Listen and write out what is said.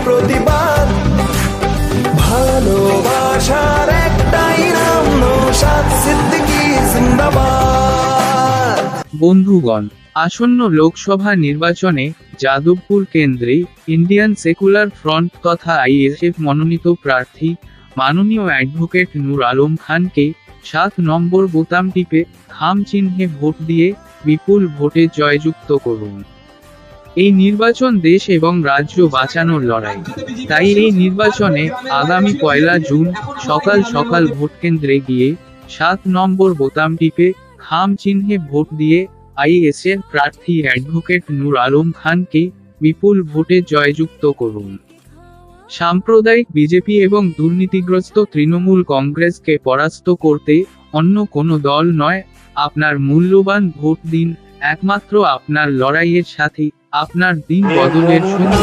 প্রতিবাদ, ভালোবাসার একটাই নাম, নওশাদ সিদ্দিকী জিন্দাবাদ। বন্ধুগণ, আসন্ন লোকসভা নির্বাচনে যাদবপুর কেন্দ্রে ইন্ডিয়ান সেকুলার ফ্রন্ট তথা আইএসএফ মনোনীত প্রার্থী মাননীয় অ্যাডভোকেট নূর আলম খানকে 7 নম্বর বোতাম টিপে খাম চিহ্নে ভোট দিয়ে বিপুল ভোটে জয়যুক্ত করুন। এই নির্বাচন দেশ এবং রাজ্য বাঁচানোর লড়াই, তাই এই নির্বাচনে আগামী 1 জুন সকাল সকাল ভোটকেন্দ্রে গিয়ে 7 নম্বর বোতাম টিপে খাম চিহ্নে ভোট দিয়ে আইএসএফ প্রার্থী অ্যাডভোকেট নূর আলম খানকে বিপুল ভোটে জয়যুক্ত করুন। সাম্প্রদায়িক বিজেপি এবং দুর্নীতিগ্রস্ত তৃণমূল কংগ্রেসকে পরাস্ত করতে অন্য কোনো দল নয়, আপনার মূল্যবান ভোট দিন একমাত্র আপনার লড়াইয়ের সাথী, আপনার দিন বদলের সঙ্গী।